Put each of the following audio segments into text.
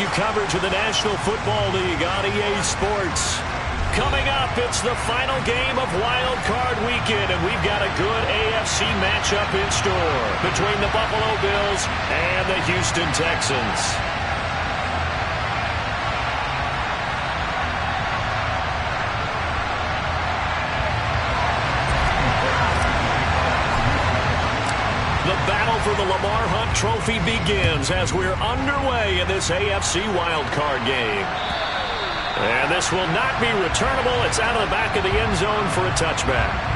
you coverage of the National Football League on EA Sports. Coming up, it's the final game of Wildcard Weekend, and we've got a good AFC matchup in store between the Buffalo Bills and the Houston Texans. The battle for the Lamar Hunt Trophy begins as we're underway in this AFC wildcard game. And this will not be returnable. It's out of the back of the end zone for a touchback.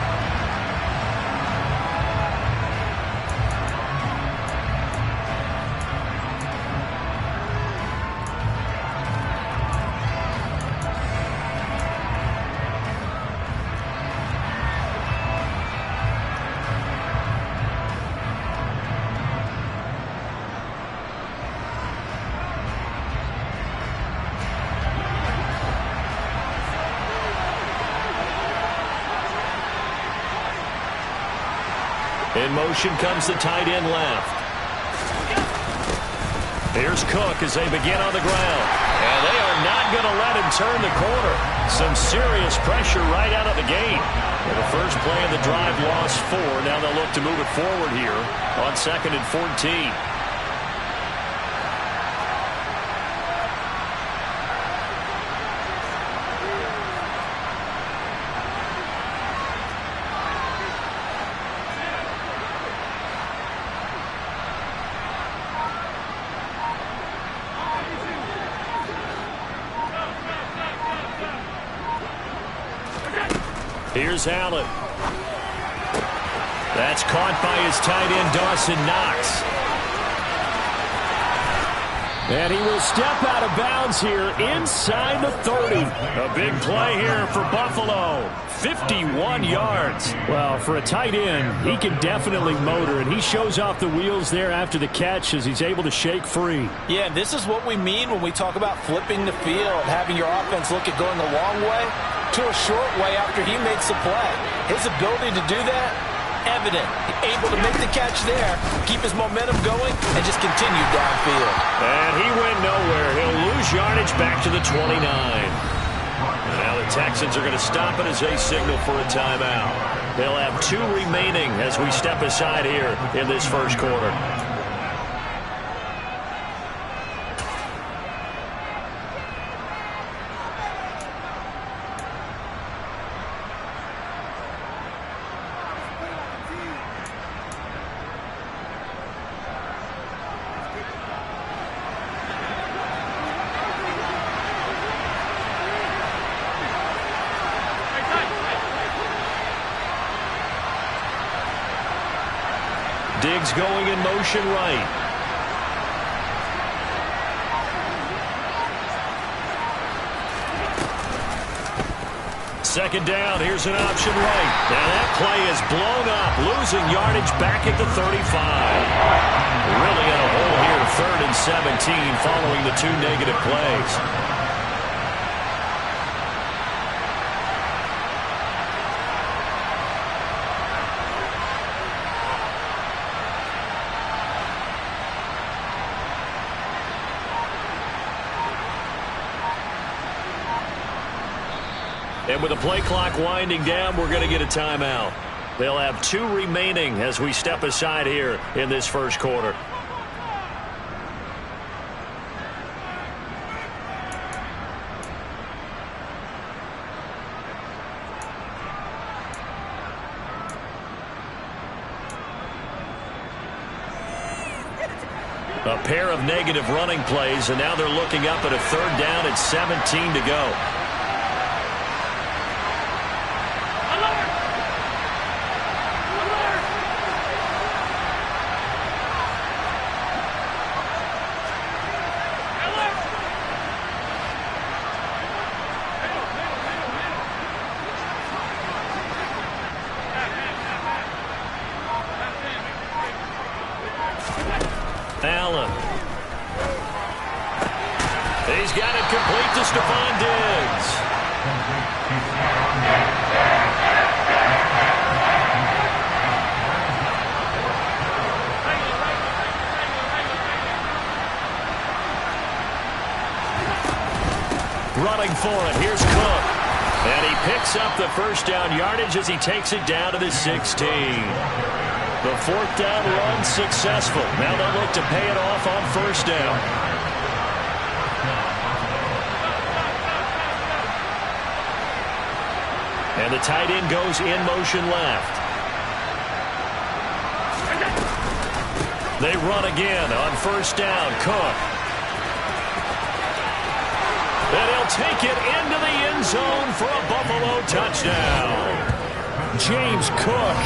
In motion comes the tight end left. Here's Cook as they begin on the ground. And they are not going to let him turn the corner. Some serious pressure right out of the gate. And the first play of the drive lost 4. Now they'll look to move it forward here on 2nd and 14. Here's Allen. That's caught by his tight end, Dawson Knox. And he will step out of bounds here inside the 30. A big play here for Buffalo. 51 yards. Well, for a tight end, he can definitely motor, and he shows off the wheels there after the catch as he's able to shake free. Yeah, this is what we mean when we talk about flipping the field, having your offense look at going a long way to a short way after he makes a play. His ability to do that, evident. Able to make the catch there, keep his momentum going, and just continue downfield. And he went nowhere. He'll lose yardage back to the 29. Now the Texans are going to stop it as they signal for a timeout. They'll have 2 remaining as we step aside here in this first quarter. Diggs going in motion right. Second down, here's an option right. Now that play is blown up, losing yardage back at the 35. Really in a hole here, 3rd and 17 following the 2 negative plays. And with the play clock winding down, we're going to get a timeout. They'll have 2 remaining as we step aside here in this first quarter. A pair of negative running plays, and now they're looking up at a 3rd down at 17 to go. Allen. He's got it complete to Stephon Diggs. Running for it. Here's Cook. And he picks up the first down yardage as he takes it down to the 16. The fourth down run successful. Now they'll look to pay it off on first down. And the tight end goes in motion left. They run again on first down. Cook. And he'll take it into the end zone for a Buffalo touchdown. James Cook,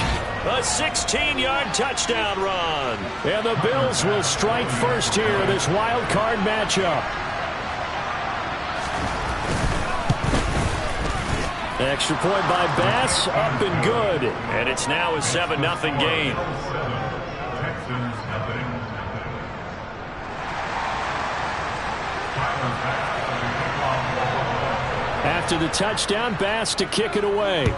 a 16-yard touchdown run. And the Bills will strike first here in this wild card matchup. Extra point by Bass, up and good. And it's now a 7-0 game. After the touchdown, Bass to kick it away.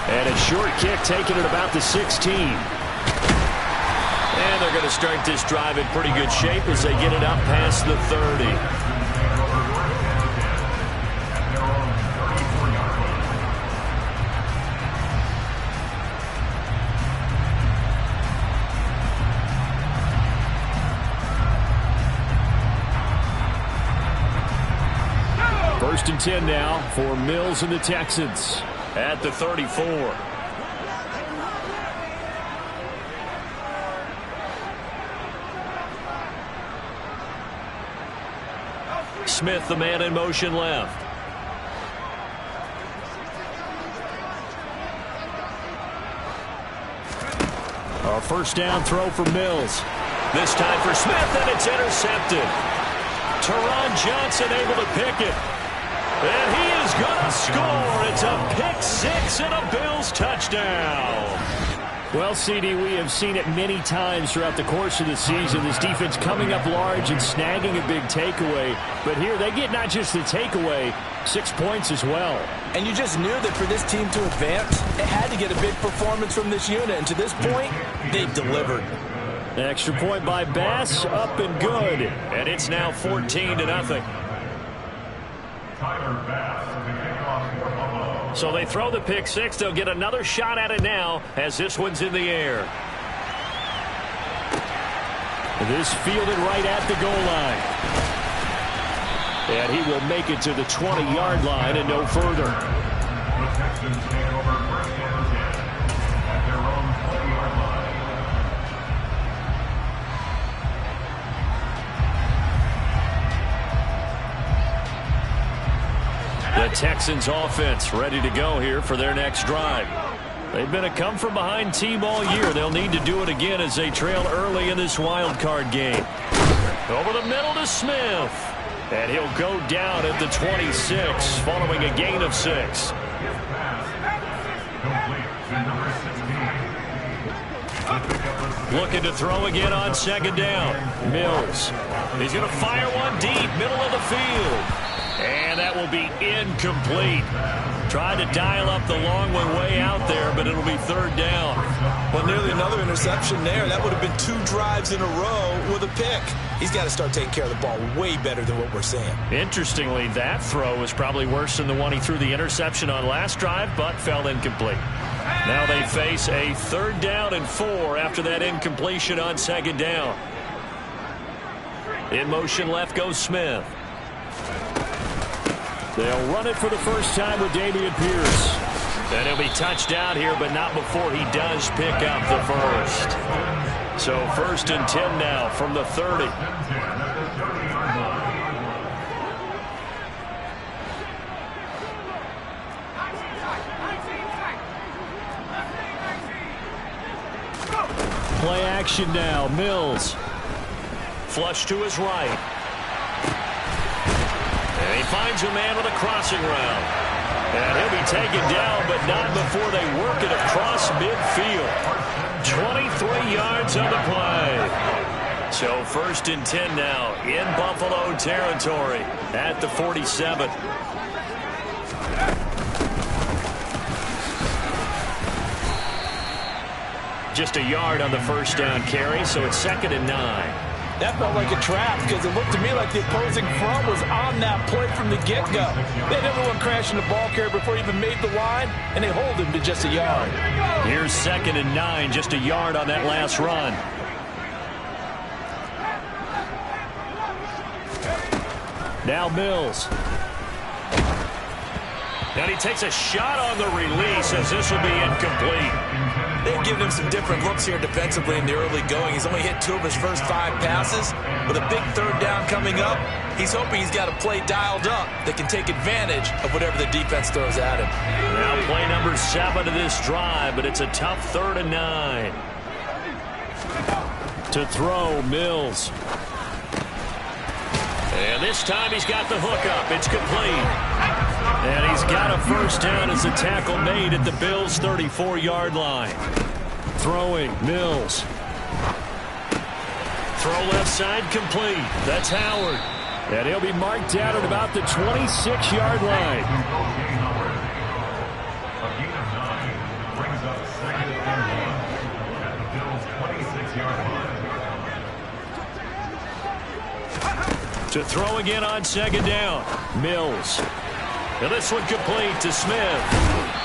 And a short kick taken at about the 16. And they're going to start this drive in pretty good shape as they get it up past the 30. First and 10 now for Mills and the Texans at the 34. Smith, the man in motion left. A first down throw for Mills. This time for Smith, and it's intercepted. Teron Johnson able to pick it. And he is going to score. It's a pick six and a Bills touchdown. Well, CD, we have seen it many times throughout the course of the season. This defense coming up large and snagging a big takeaway. But here they get not just the takeaway, 6 points as well. And you just knew that for this team to advance, it had to get a big performance from this unit. And to this point, they've delivered. An extra point by Bass, up and good. And it's now 14-0. So they throw the pick six. They'll get another shot at it now as this one's in the air. This fielded right at the goal line. And he will make it to the 20-yard line and no further. The Texans take over first and 10 at their own 20-yard line. The Texans offense ready to go here for their next drive. They've been a come-from-behind team all year. They'll need to do it again as they trail early in this wild card game. Over the middle to Smith. And he'll go down at the 26 following a gain of 6. Looking to throw again on second down. Mills. He's going to fire one deep, middle of the field. And that will be incomplete. Tried to dial up the long one way out there, but it'll be third down. Well, nearly another interception there. That would have been 2 drives in a row with a pick. He's got to start taking care of the ball way better than what we're seeing. Interestingly, that throw was probably worse than the one he threw the interception on last drive, but fell incomplete. Now they face a 3rd down and 4 after that incompletion on second down. In motion left goes Smith. They'll run it for the first time with Dameon Pierce. And he'll be touched down here, but not before he does pick up the first. So 1st and 10 now from the 30. Play action now. Mills. Flush to his right. And he finds a man with a crossing route. And he'll be taken down, but not before they work it across midfield. 23 yards on the play. So 1st and 10 now in Buffalo territory at the 47. Just a yard on the first down carry, so it's 2nd and 9. That felt like a trap because it looked to me like the opposing front was on that play from the get-go. They had everyone crashing the ball carrier before he even made the line, and they hold him to just a yard. Here's 2nd and 9, just a yard on that last run. Now Mills. And he takes a shot on the release as this will be incomplete. They've given him some different looks here defensively in the early going. He's only hit 2 of his first 5 passes. With a big 3rd down coming up, he's hoping he's got a play dialed up that can take advantage of whatever the defense throws at him. Now play number 7 of this drive, but it's a tough 3rd and 9. To throw, Mills. And this time he's got the hook up. It's complete. And he's got a first down as the tackle made at the Bills' 34-yard line. Throwing, Mills. Throw left side complete. That's Howard. And he'll be marked down at about the 26-yard line. To throw again on 2nd down. Mills. And this one complete to Smith.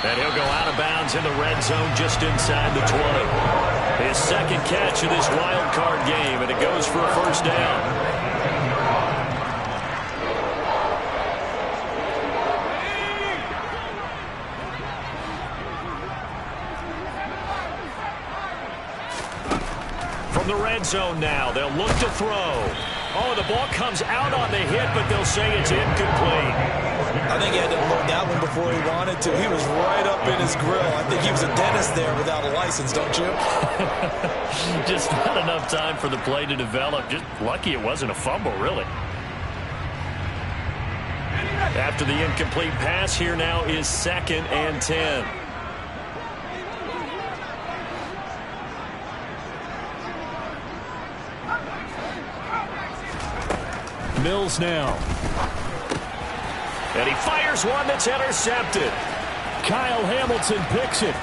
And he'll go out of bounds in the red zone just inside the 20. His 2nd catch of this wild card game, and it goes for a first down. From the red zone now, they'll look to throw. Oh, the ball comes out on the hit, but they'll say it's incomplete. I think he had to unload that one before he wanted to. He was right up in his grill. I think he was a dentist there without a license, don't you? Just not enough time for the play to develop. Just lucky it wasn't a fumble, really. After the incomplete pass, here now is 2nd and 10. Mills now. And he fires one that's intercepted. Kyle Hamilton picks it.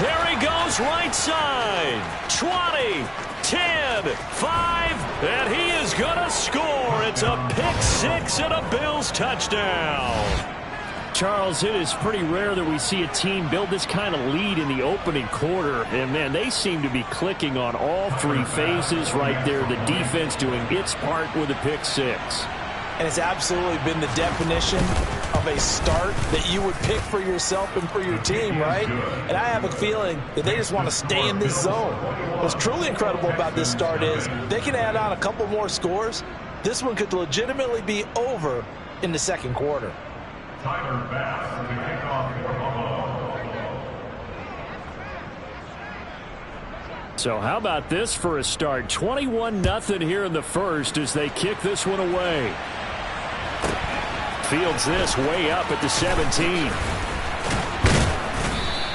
There he goes, right side. 20, 10, 5, and he is going to score. It's a pick-6 and a Bills touchdown. Charles, it is pretty rare that we see a team build this kind of lead in the opening quarter. And, man, they seem to be clicking on all 3 phases right there. The defense doing its part with a pick-6. And it's absolutely been the definition of a start that you would pick for yourself and for your team, right? And I have a feeling that they just want to stay in this zone. What's truly incredible about this start is they can add on a couple more scores. This one could legitimately be over in the 2nd quarter. Tyler Bass to kick off for Buffalo. So how about this for a start? 21-0 here in the first as they kick this one away. Fields this way up at the 17.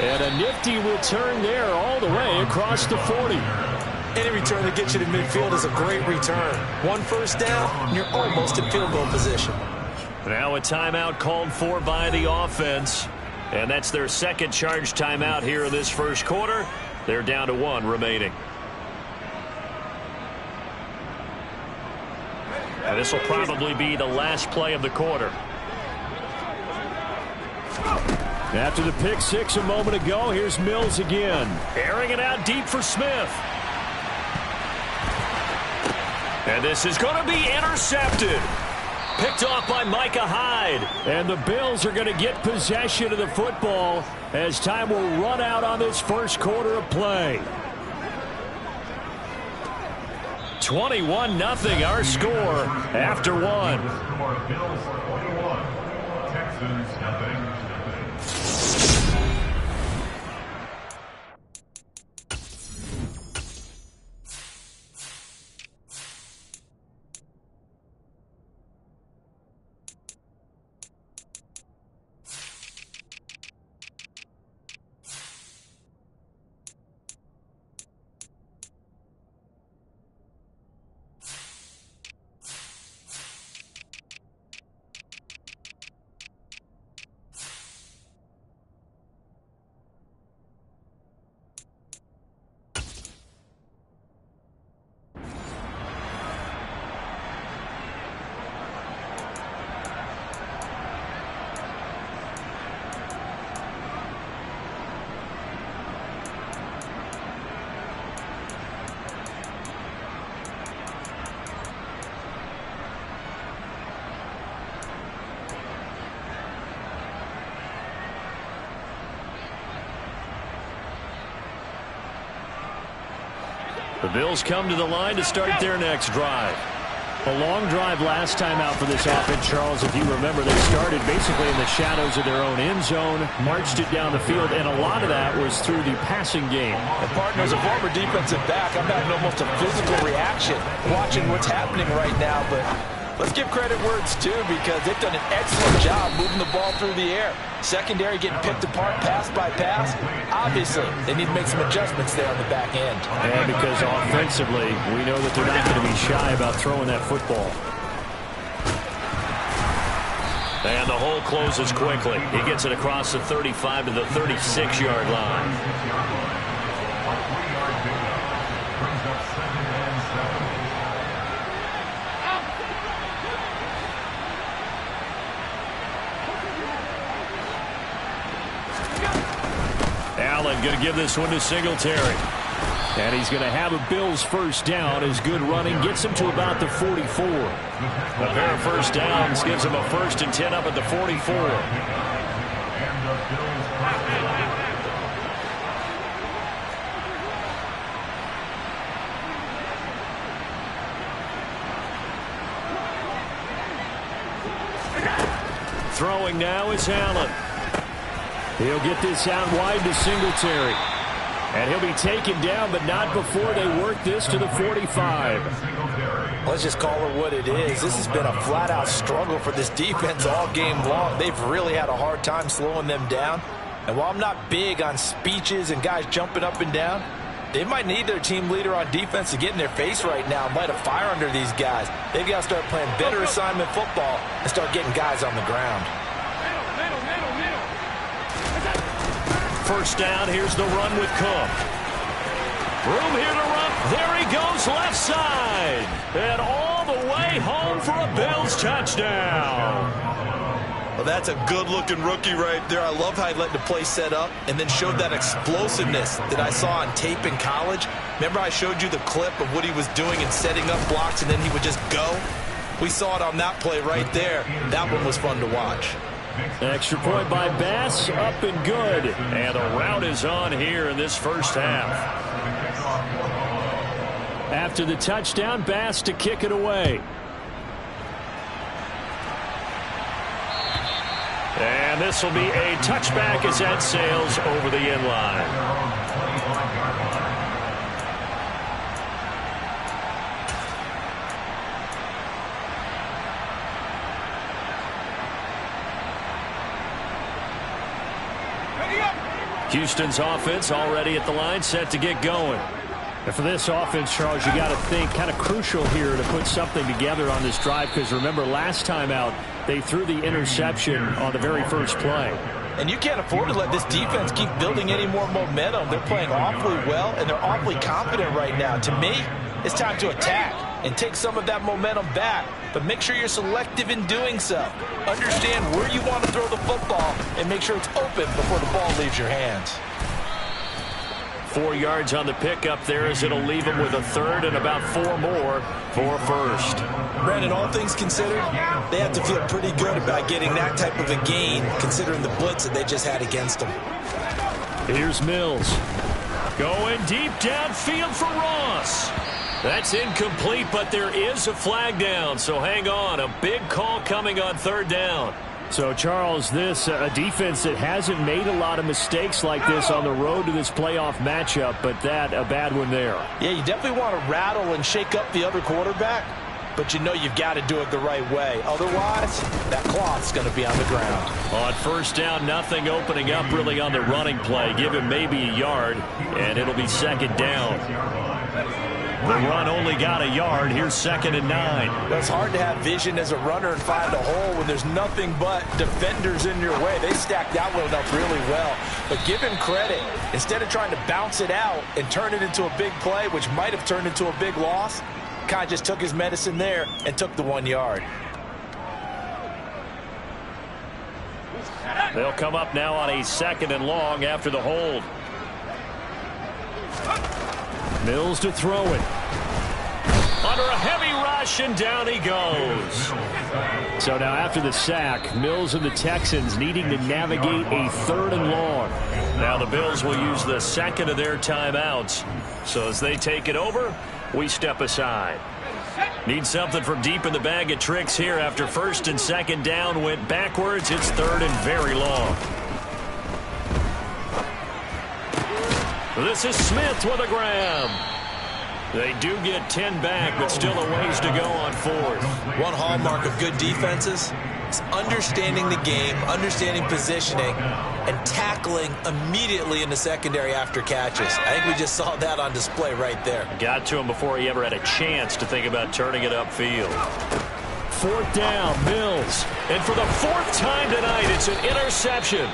And a nifty return there all the way across the 40. Any return that gets you to midfield is a great return. 1 first down, and you're almost in field goal position. Now a timeout called for by the offense. And that's their 2nd charge timeout here in this first quarter. They're down to 1 remaining. And this will probably be the last play of the quarter. After the pick-6 a moment ago, here's Mills again. Airing it out deep for Smith. And this is going to be intercepted. Picked off by Micah Hyde. And the Bills are going to get possession of the football as time will run out on this first quarter of play. 21-0 our score after 1. Bills 21, Texans nothing. The Bills come to the line to start their next drive. A long drive last time out for this offense, Charles. If you remember, they started basically in the shadows of their own end zone, marched it down the field, and a lot of that was through the passing game. And partner, as a former defensive back, I'm having almost a physical reaction watching what's happening right now. But let's give credit where it's due, because they've done an excellent job moving the ball through the air. Secondary getting picked apart pass by pass. Obviously, they need to make some adjustments there on the back end. And because offensively, we know that they're not going to be shy about throwing that football. And the hole closes quickly. He gets it across the 35 to the 36-yard line. Allen going to give this one to Singletary. And he's going to have a Bills first down as good running gets him to about the 44. A pair of first downs gives him a 1st and 10 up at the 44. Throwing now is Allen. He'll get this out wide to Singletary. And he'll be taken down, but not before they work this to the 45. Let's just call it what it is. This has been a flat-out struggle for this defense all game long. They've really had a hard time slowing them down. And while I'm not big on speeches and guys jumping up and down, they might need their team leader on defense to get in their face right now and light a fire under these guys. They've got to start playing better assignment football and start getting guys on the ground. First down, here's the run with Cook. Room here to run. There he goes, left side. And all the way home for a Bills touchdown. Well, that's a good-looking rookie right there. I love how he let the play set up and then showed that explosiveness that I saw on tape in college. Remember I showed you the clip of what he was doing and setting up blocks, and then he would just go? We saw it on that play right there. That one was fun to watch. Extra point by Bass, up and good. And the route is on here in this first half. After the touchdown, Bass to kick it away. And this will be a touchback as that sails over the end line. Houston's offense already at the line, set to get going. And for this offense, Charles, you got to think kind of crucial here to put something together on this drive, because remember last time out they threw the interception on the very first play. And you can't afford to let this defense keep building any more momentum. They're playing awfully well, and they're awfully confident right now. To me, it's time to attack and take some of that momentum back. But make sure you're selective in doing so. Understand where you want to throw the football and make sure it's open before the ball leaves your hands. 4 yards on the pickup there, as it'll leave him with a third and about 4 more for first. Brandon, all things considered, they have to feel pretty good about getting that type of a gain, considering the blitz that they just had against them. Here's Mills. Going deep downfield for Ross. That's incomplete, but there is a flag down, so hang on. A big call coming on third down. So, Charles, this a defense that hasn't made a lot of mistakes like this on the road to this playoff matchup, but that a bad one there. Yeah, you definitely want to rattle and shake up the other quarterback, but you know you've got to do it the right way. Otherwise, that cloth's going to be on the ground. On first down, nothing opening up really on the running play. Give him maybe a yard, and it'll be second down. The run only got a yard. Here's 2nd and 9. It's hard to have vision as a runner and find a hole when there's nothing but defenders in your way. They stacked that one up really well. But give him credit. Instead of trying to bounce it out and turn it into a big play, which might have turned into a big loss, kind of just took his medicine there and took the 1 yard. They'll come up now on a 2nd and long after the hold. Mills to throw it. Under a heavy rush, and down he goes. So now after the sack, Mills and the Texans needing to navigate a 3rd and long. Now the Bills will use the second of their timeouts. So as they take it over, we step aside. Need something from deep in the bag of tricks here after first and second down went backwards. It's third and very long. This is Smith with a grab. They do get 10 back, but still a ways to go on fourth. One hallmark of good defenses is understanding the game, understanding positioning, and tackling immediately in the secondary after catches. I think we just saw that on display right there. Got to him before he ever had a chance to think about turning it upfield. Fourth down, Mills. And for the fourth time tonight, it's an interception.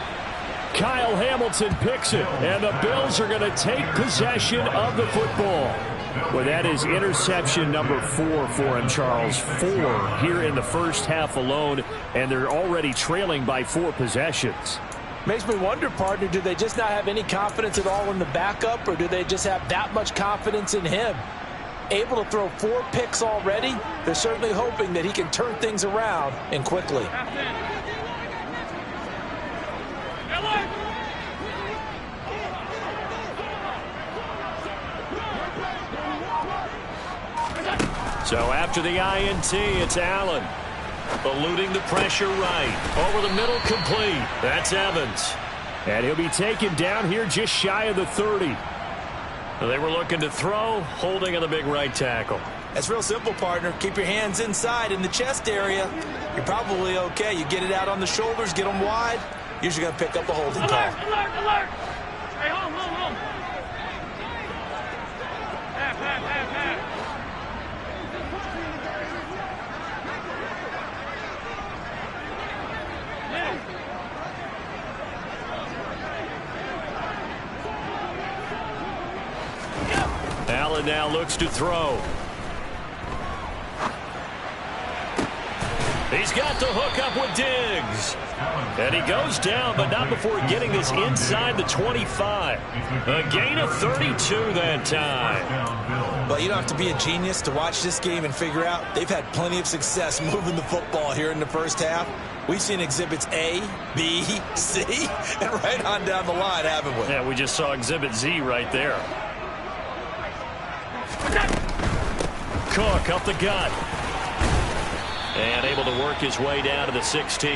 Kyle Hamilton picks it, and the Bills are going to take possession of the football. Well, that is interception number 4 for him, Charles. 4 here in the first half alone, and they're already trailing by 4 possessions. Makes me wonder, partner, do they just not have any confidence at all in the backup, or do they just have that much confidence in him? Able to throw 4 picks already, they're certainly hoping that he can turn things around and quickly. So after the INT, it's Allen. Eluding the pressure right. Over the middle, complete. That's Evans. And he'll be taken down here just shy of the 30. They were looking to throw, holding on the big right tackle. That's real simple, partner. Keep your hands inside in the chest area. You're probably okay. You get it out on the shoulders, get them wide. Usually going to pick up a holding call. Alert, alert, alert. Hey, home. Half. Allen now looks to throw. He's got the hook up with Diggs. And he goes down, but not before getting this inside the 25. A gain of 32 that time. But you don't have to be a genius to watch this game and figure out they've had plenty of success moving the football here in the first half. We've seen exhibits A, B, C, and right on down the line, haven't we? Yeah, we just saw exhibit Z right there. Cook up the gut. And able to work his way down to the 16.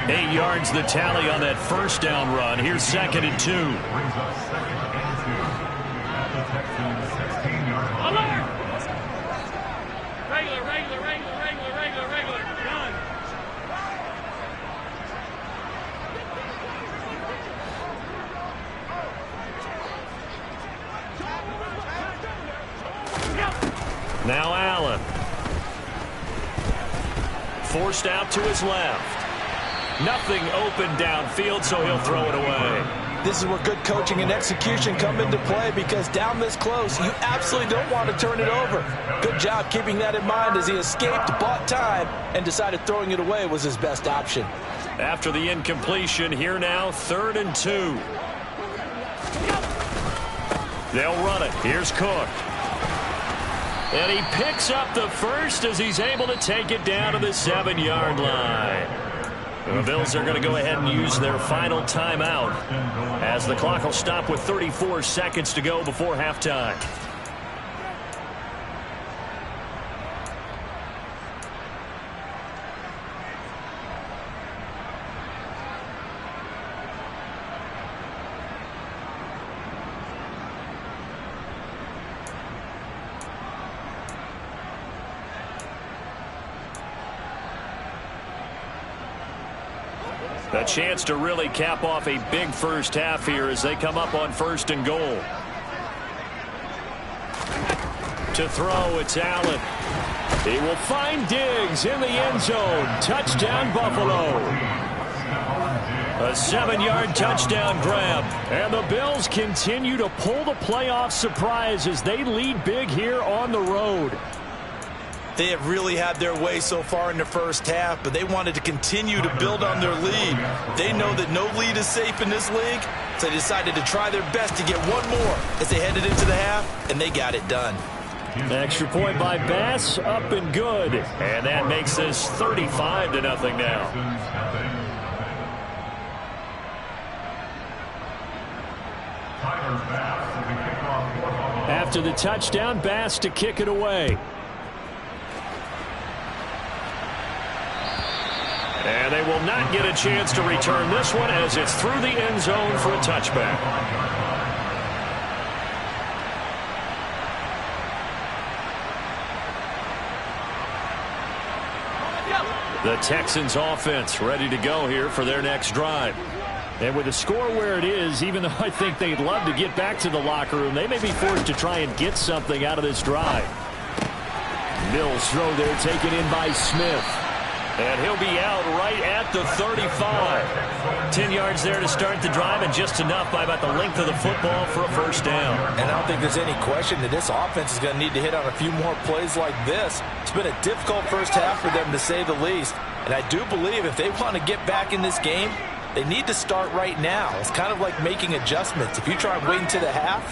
8 yards the tally on that first down run. Here's second and 2. Brings up second and 2 at the Texans' 16-yard line. Alert! Regular. Done. Now Allen. Forced out to his left. Nothing open downfield, so he'll throw it away. This is where good coaching and execution come into play, because down this close, you absolutely don't want to turn it over. Good job keeping that in mind as he escaped, bought time, and decided throwing it away was his best option. After the incompletion, here now, 3rd and 2. They'll run it. Here's Cook. And he picks up the first as he's able to take it down to the 7-yard line. The Bills are going to go ahead and use their final timeout as the clock will stop with 34 seconds to go before halftime. A chance to really cap off a big first half here as they come up on 1st and goal. To throw, it's Allen. He will find Diggs in the end zone. Touchdown, Buffalo. A 7-yard touchdown grab. And the Bills continue to pull the playoff surprise as they lead big here on the road. They have really had their way so far in the first half, but they wanted to continue to build on their lead. They know that no lead is safe in this league, so they decided to try their best to get one more as they headed into the half, and they got it done. Extra point by Bass, up and good. And that makes this 35-0 now. after the touchdown. Bass to kick it away. And they will not get a chance to return this one as it's through the end zone for a touchback. The Texans offense ready to go here for their next drive. And with the score where it is, even though I think they'd love to get back to the locker room, they may be forced to try and get something out of this drive. Mills throw there taken in by Smith. And he'll be out right at the 35. 10 yards there to start the drive, and just enough by about the length of the football for a first down. And I don't think there's any question that this offense is going to need to hit on a few more plays like this. It's been a difficult first half for them, to say the least. And I do believe if they want to get back in this game, they need to start right now. It's kind of like making adjustments. If you try and wait until the half,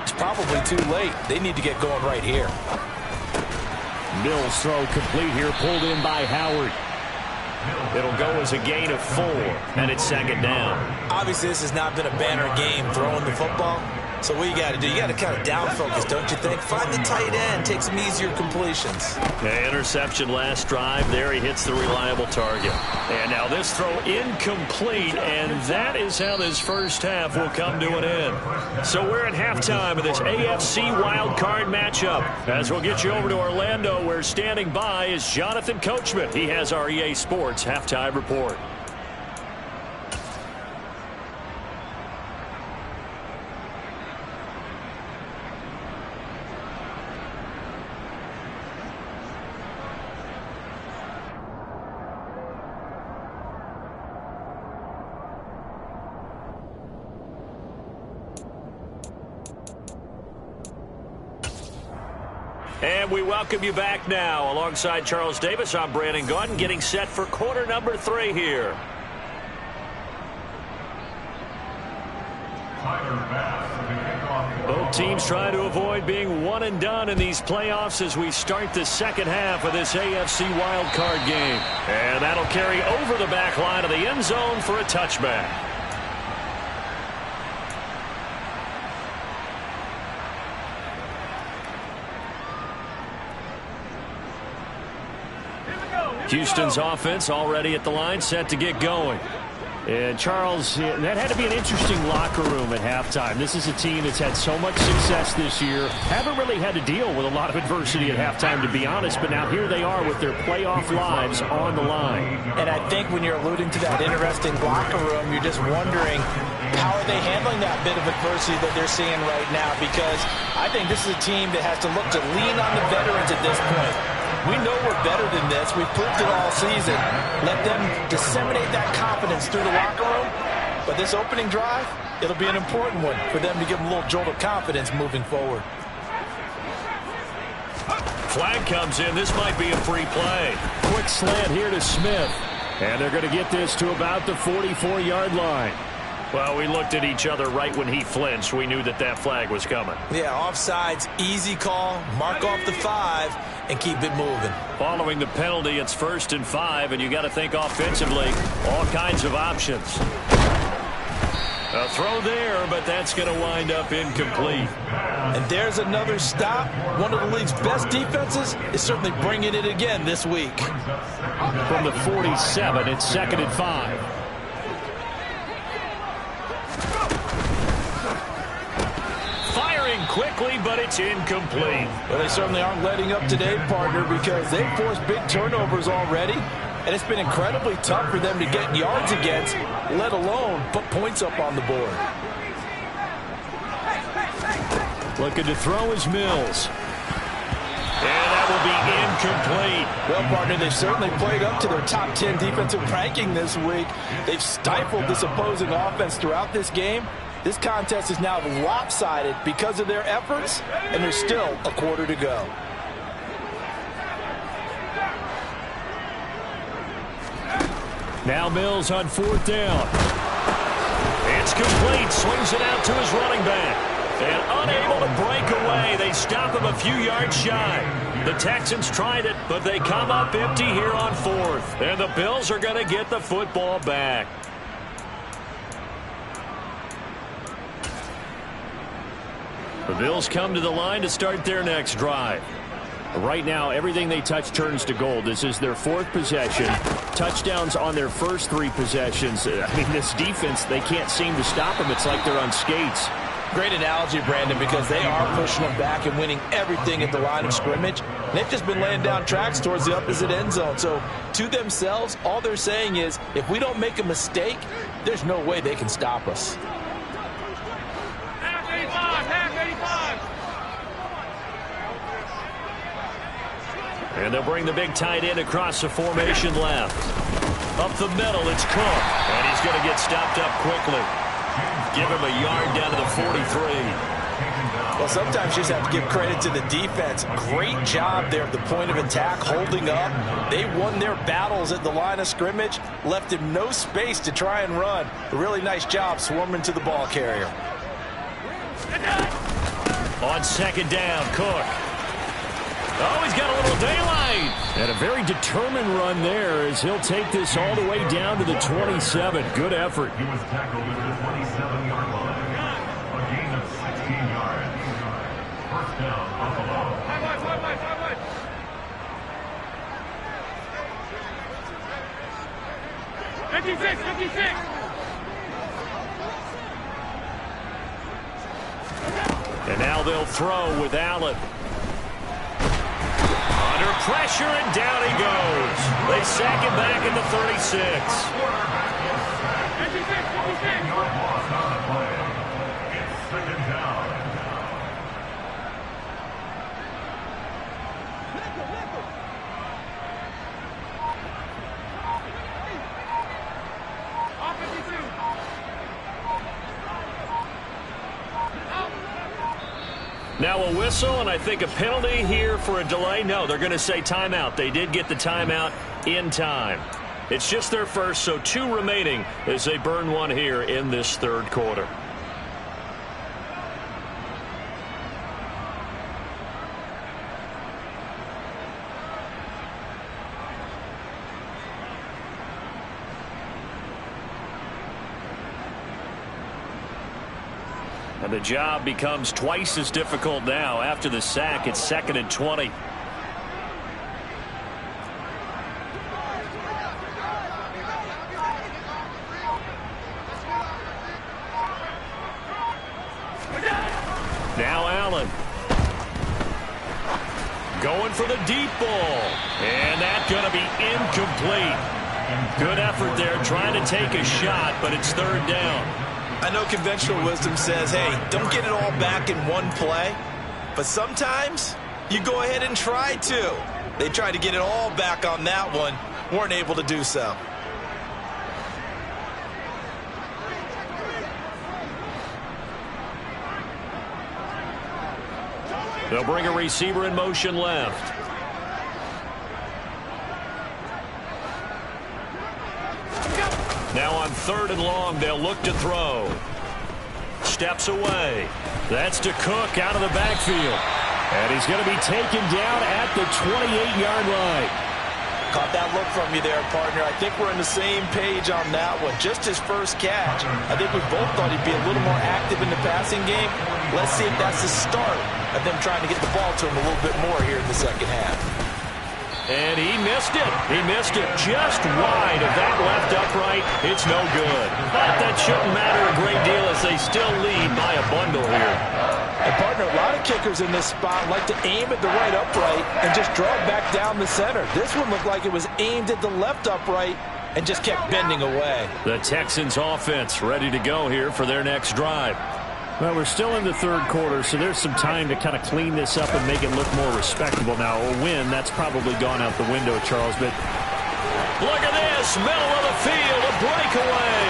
it's probably too late. They need to get going right here. Mills throw complete here, pulled in by Howard. It'll go as a gain of 4, and it's second down. Obviously, this has not been a banner game throwing the football. So what you got to do, you got to kind of down focus, don't you think? Find the tight end, take some easier completions. The interception last drive. There he hits the reliable target. And now this throw incomplete, and that is how this first half will come to an end. So we're at halftime of this AFC Wildcard matchup. As we'll get you over to Orlando, where standing by is Jonathan Coachman. He has our EA Sports halftime report. And we welcome you back now. Alongside Charles Davis, I'm Brandon Gaudin, getting set for quarter number 3 here. Both teams try to avoid being one and done in these playoffs as we start the second half of this AFC wildcard game. And that'll carry over the back line of the end zone for a touchback. Houston's offense already at the line, set to get going. And Charles, that had to be an interesting locker room at halftime. This is a team that's had so much success this year. Haven't really had to deal with a lot of adversity at halftime, to be honest. But now here they are with their playoff lives on the line. And I think when you're alluding to that interesting locker room, you're just wondering, how are they handling that bit of adversity that they're seeing right now? Because I think this is a team that has to look to lean on the veterans at this point. We know we're better than this. We've proved it all season. Let them disseminate that confidence through the locker room. But this opening drive, it'll be an important one for them to give them a little jolt of confidence moving forward. Flag comes in. This might be a free play. Quick slant here to Smith. And they're going to get this to about the 44-yard line. Well, we looked at each other right when he flinched. We knew that that flag was coming. Yeah, offsides, easy call. Mark off the 5 and keep it moving. Following the penalty, it's 1st and 5, and you got to think offensively, all kinds of options. A throw there, but that's going to wind up incomplete. And there's another stop. One of the league's best defenses is certainly bringing it again this week. From the 47, it's 2nd and 5. Quickly, but it's incomplete. Well, they certainly aren't letting up today, partner, because they've forced big turnovers already, and it's been incredibly tough for them to get yards against, let alone put points up on the board. Looking to throw is Mills. And that will be incomplete. Well, partner, they've certainly played up to their top 10 defensive ranking this week. They've stifled this opposing offense throughout this game. This contest is now lopsided because of their efforts, and there's still a quarter to go. Now Mills on 4th down. It's complete. Swings it out to his running back. And unable to break away. They stop him a few yards shy. The Texans tried it, but they come up empty here on 4th. And the Bills are going to get the football back. The Bills come to the line to start their next drive. Right now, everything they touch turns to gold. This is their 4th possession. Touchdowns on their first 3 possessions. I mean, this defense, they can't seem to stop them. It's like they're on skates. Great analogy, Brandon, because they are pushing them back and winning everything at the line of scrimmage. They've just been laying down tracks towards the opposite end zone. So to themselves, all they're saying is, if we don't make a mistake, there's no way they can stop us. Half 85, half 85. And they'll bring the big tight end across the formation left. Up the middle, it's Cook. And he's going to get stopped up quickly. Give him a yard down to the 43. Well, sometimes you just have to give credit to the defense. Great job there at the point of attack, holding up. They won their battles at the line of scrimmage, left him no space to try and run. A really nice job swarming to the ball carrier. On second down, Cook. Oh, he's got a little daylight. And a very determined run there as he'll take this all the way down to the 27. Good effort. He was tackled at the 27-yard line. A gain of 16 yards. First down, Buffalo. 56, 56. And now they'll throw with Allen. Under pressure, and down he goes. They sack him back in the 36. 56, 56. Loss on the play. It's second down. Off 52. Now a whistle, and I think a penalty here for a delay. No, they're going to say timeout. They did get the timeout in time. It's just their first, so 2 remaining as they burn one here in this third quarter. And the job becomes twice as difficult now. After the sack, it's 2nd and 20. Now Allen. Going for the deep ball. And that's going to be incomplete. Good effort there trying to take a shot, but it's 3rd down. I know conventional wisdom says, hey, don't get it all back in one play. But sometimes you go ahead and try to. They tried to get it all back on that one. Weren't able to do so. They'll bring a receiver in motion left. Now on 3rd and long, they'll look to throw. Steps away. That's to Cook out of the backfield. And he's going to be taken down at the 28-yard line. Caught that look from you there, partner. I think we're on the same page on that one. Just his first catch. I think we both thought he'd be a little more active in the passing game. Let's see if that's the start of them trying to get the ball to him a little bit more here in the second half. And he missed it. He missed it just wide of that left upright. It's no good. But that shouldn't matter a great deal as they still lead by a bundle here. And partner, a lot of kickers in this spot like to aim at the right upright and just draw it back down the center. This one looked like it was aimed at the left upright and just kept bending away. The Texans offense ready to go here for their next drive. Well, we're still in the third quarter, so there's some time to kind of clean this up and make it look more respectable. Now, a win, that's probably gone out the window, Charles, but look at this, middle of the field, a breakaway.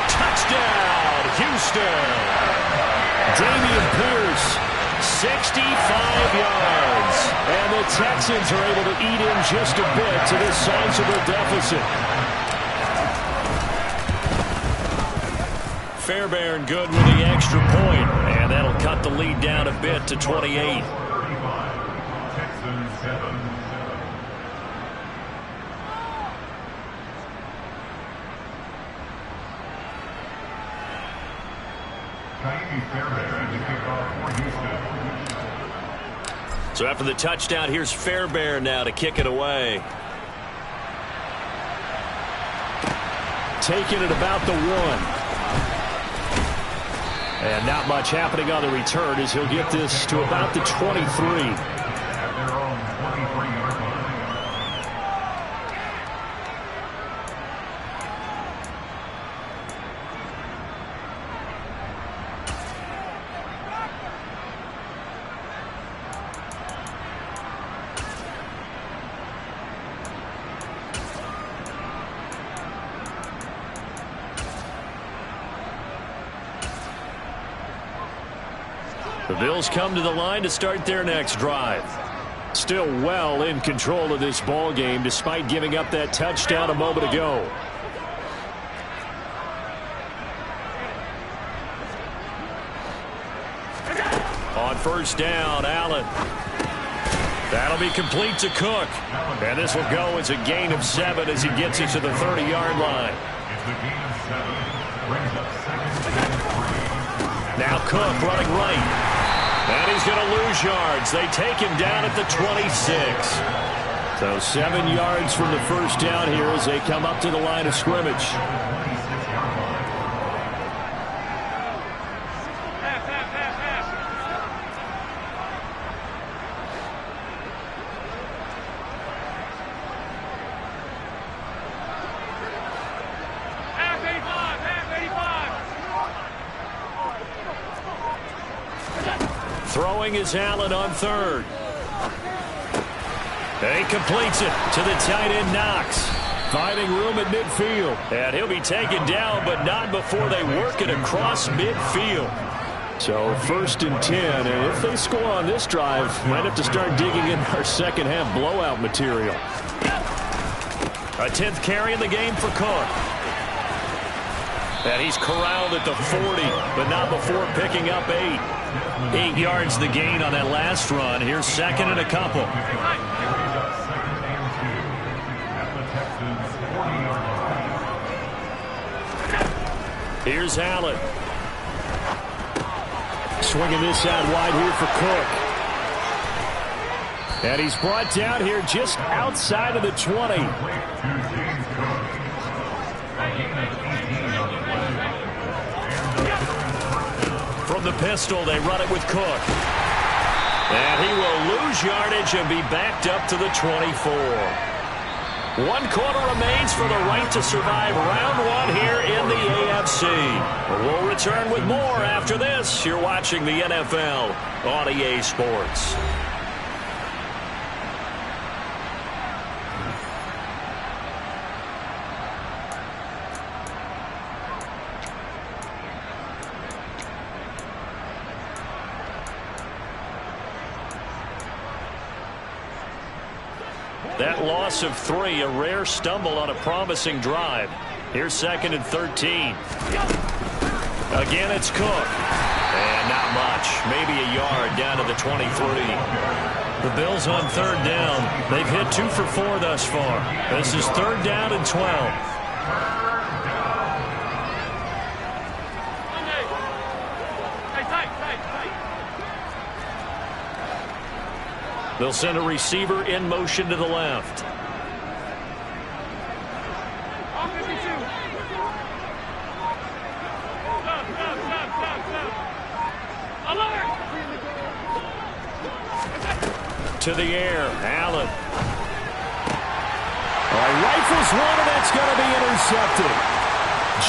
Touchdown, Houston. Damian Pierce, 65 yards. And the Texans are able to eat in just a bit to this sizable deficit. Fairbairn good with the extra point, and that'll cut the lead down a bit to 28. 35, Texans 7. Kaimi So after the touchdown, here's Fairbairn now to kick it away. Taking it about the 1. And not much happening on the return as he'll get this to about the 23. The Bills come to the line to start their next drive. Still well in control of this ball game despite giving up that touchdown a moment ago. On first down, Allen. That'll be complete to Cook. And this will go as a gain of 7 as he gets it to the 30-yard line. Now Cook running right. And he's going to lose yards. They take him down at the 26. So 7 yards from the first down here as they come up to the line of scrimmage. Throwing is Allen on third. He completes it to the tight end Knox. Finding room at midfield. And he'll be taken down, but not before they work it across midfield. So 1st and 10. And if they score on this drive, might have to start digging in our second half blowout material. A 10th carry in the game for Cook. And he's corralled at the 40, but not before picking up 8. 8 yards the gain on that last run. Here's 2nd and a couple. Here's Allen. Swinging this out wide here for Cook. And he's brought down here just outside of the 20. From the pistol, they run it with Cook. And he will lose yardage and be backed up to the 24. 1 quarter remains for the right to survive round 1 here in the AFC. We'll return with more after this. You're watching the NFL on EA Sports. That loss of 3, a rare stumble on a promising drive. Here's 2nd and 13. Again, it's Cook. And not much. Maybe a yard down to the 23. The Bills on 3rd down. They've hit 2 for 4 thus far. This is 3rd down and 12. They'll send a receiver in motion to the left. To the air, Allen. Rifles one, and that's going to be intercepted.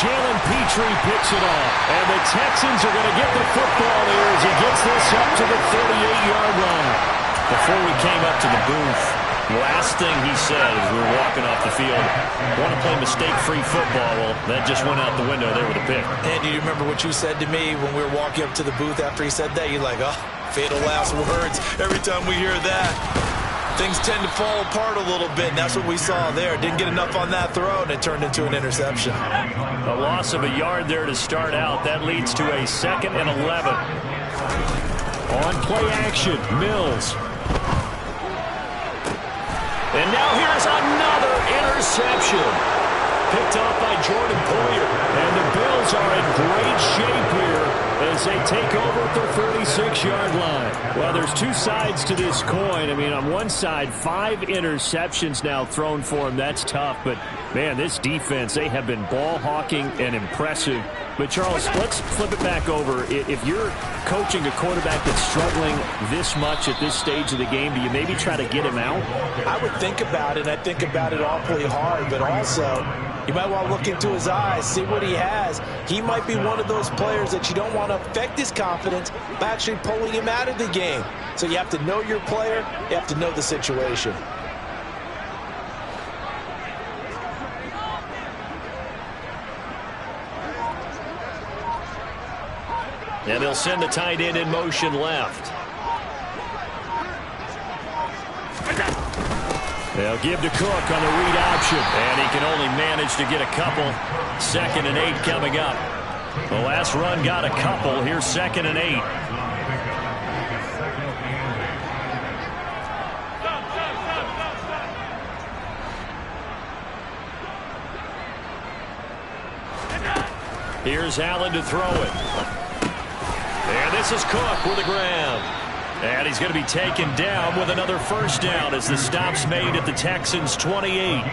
Jalen Petrie picks it off, and the Texans are going to get the football there as he gets this up to the 38-yard line. Before we came up to the booth, the last thing he said as we were walking off the field, want to play mistake-free football. Well, that just went out the window there with a pick. And do you remember what you said to me when we were walking up to the booth after he said that? You're like, oh, fatal last words. Every time we hear that, things tend to fall apart a little bit, and that's what we saw there. Didn't get enough on that throw, and it turned into an interception. A loss of a yard there to start out. That leads to a 2nd and 11. On play action, Mills. And now here's another interception. Picked off by Jordan Poyer. And the Bills are in great shape here as they take over at their 46-yard line. Well, there's two sides to this coin. I mean, on one side, 5 interceptions now thrown for him. That's tough. But, man, this defense, they have been ball hawking and impressive. But, Charles, let's flip it back over. If you're coaching a quarterback that's struggling this much at this stage of the game, do you maybe try to get him out? I would think about it, and I think about it awfully hard. But also, you might want to look into his eyes, see what he has. He might be one of those players that you don't want to affect his confidence by actually pulling him out of the game. So you have to know your player. You have to know the situation. And they'll send the tight end in motion left. They'll give to Cook on the read option. And he can only manage to get a couple. 2nd and 8 coming up. The last run got a couple. Here's 2nd and 8. Here's Allen to throw it. And this is Cook with the ground. And he's going to be taken down with another first down as the stop's made at the Texans' 28.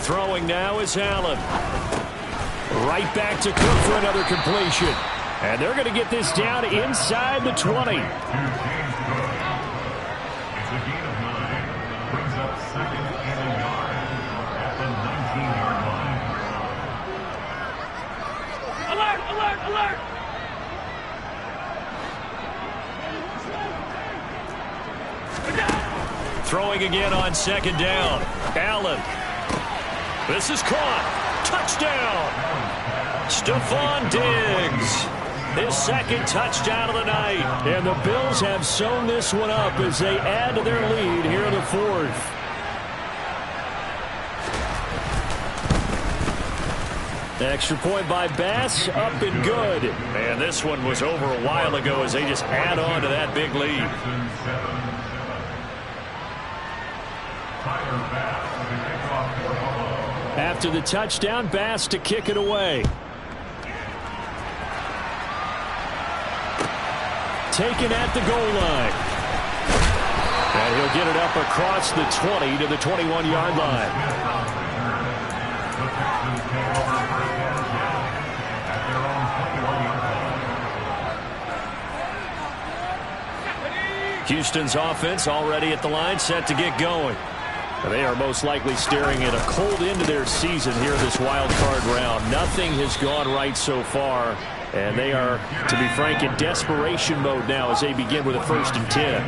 Throwing now is Allen. Right back to Cook for another completion. And they're going to get this down inside the 20. It's a gain of 9. Brings up 2nd and a yard at the 19-yard line. Alert, alert, alert! Throwing again on 2nd down. Allen. This is caught. Touchdown. Stephon Diggs. His 2nd touchdown of the night. And the Bills have sewn this one up as they add to their lead here in the 4th. Extra point by Bass, up and good. And this one was over a while ago as they just add on to that big lead. After the touchdown, Bass to kick it away. Taken at the goal line. And he'll get it up across the 20 to the 21-yard line. Houston's offense already at the line, set to get going. They are most likely staring at a cold end to their season here in this wild card round. Nothing has gone right so far, and they are, to be frank, in desperation mode now as they begin with a 1st and 10.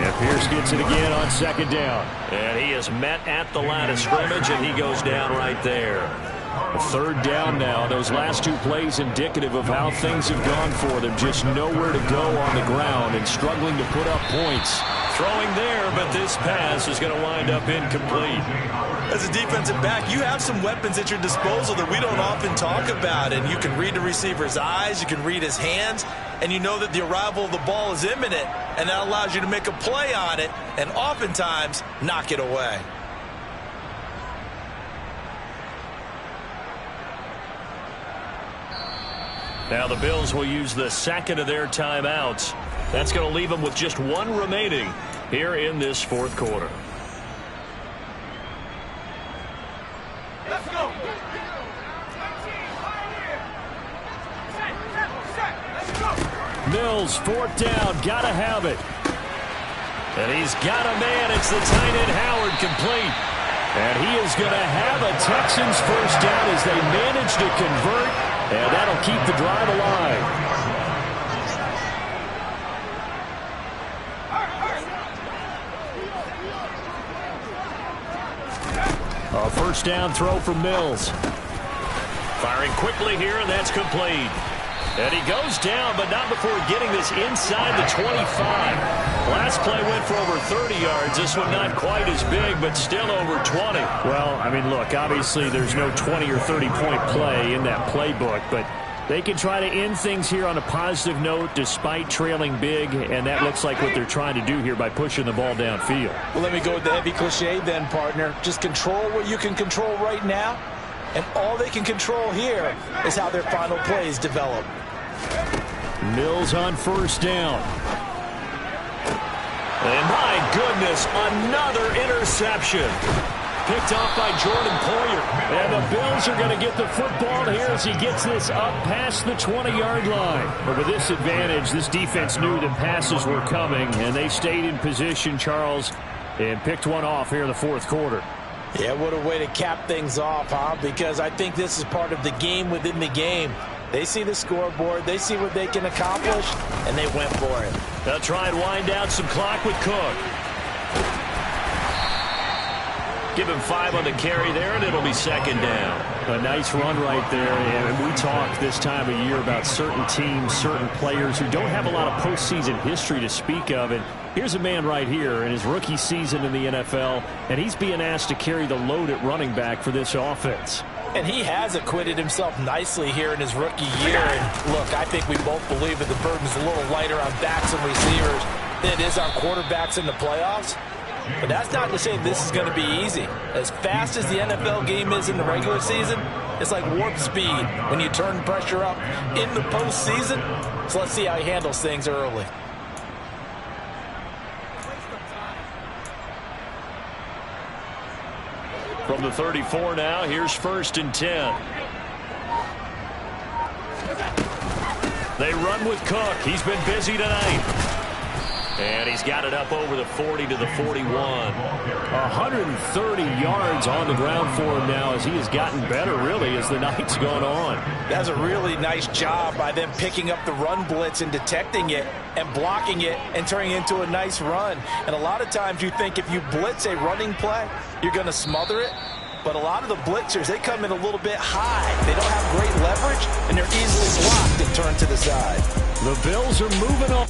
And Pierce gets it again on 2nd down. And he is met at the line of scrimmage, and he goes down right there. 3rd down now. Those last 2 plays indicative of how things have gone for them. Just nowhere to go on the ground and struggling to put up points. Throwing there, but this pass is going to wind up incomplete. As a defensive back, you have some weapons at your disposal that we don't often talk about. And you can read the receiver's eyes, you can read his hands, and you know that the arrival of the ball is imminent. And that allows you to make a play on it and oftentimes knock it away. Now the Bills will use the 2nd of their timeouts. That's going to leave them with just 1 remaining here in this 4th quarter. Let's go. Mills, 4th down, got to have it. And he's got a man. It's the tight end Howard, complete. And he is going to have a Texans 1st down as they manage to convert. And that'll keep the drive alive. A 1st down throw from Mills. Firing quickly here, and that's complete. And he goes down, but not before getting this inside the 25. Last play went for over 30 yards. This one not quite as big, but still over 20. Well, I mean, look, obviously there's no 20 or 30-point play in that playbook, but they can try to end things here on a positive note despite trailing big, and that looks like what they're trying to do here by pushing the ball downfield. Well, let me go with the heavy cliche then, partner. Just control what you can control right now, and all they can control here is how their final plays develop. Mills on first down. And my goodness, another interception. Picked off by Jordan Poyer. And the Bills are going to get the football here as he gets this up past the 20-yard line. But with this advantage, this defense knew that passes were coming, and they stayed in position, Charles, and picked one off here in the fourth quarter. Yeah, what a way to cap things off, huh? Because I think this is part of the game within the game. They see the scoreboard, they see what they can accomplish, and they went for it. They'll try and wind down some clock with Cook. Give him 5 on the carry there, and it'll be second down. A nice run right there, and we talk this time of year about certain teams, certain players who don't have a lot of postseason history to speak of. And here's a man right here in his rookie season in the NFL, and he's being asked to carry the load at running back for this offense. And he has acquitted himself nicely here in his rookie year. And look, I think we both believe that the burden's a little lighter on backs and receivers than it is on quarterbacks in the playoffs. But that's not to say this is going to be easy. As fast as the NFL game is in the regular season, it's like warp speed when you turn pressure up in the postseason. So let's see how he handles things early. From the 34 now, here's 1st and 10. They run with Cook. He's been busy tonight. And he's got it up over the 40 to the 41. 130 yards on the ground for him now as he has gotten better, really, as the night's gone on. That's a really nice job by them picking up the run blitz and detecting it and blocking it and turning it into a nice run. And a lot of times you think if you blitz a running play, you're going to smother it. But a lot of the blitzers, they come in a little bit high. They don't have great leverage, and they're easily blocked and turned to the side. The Bills are moving on.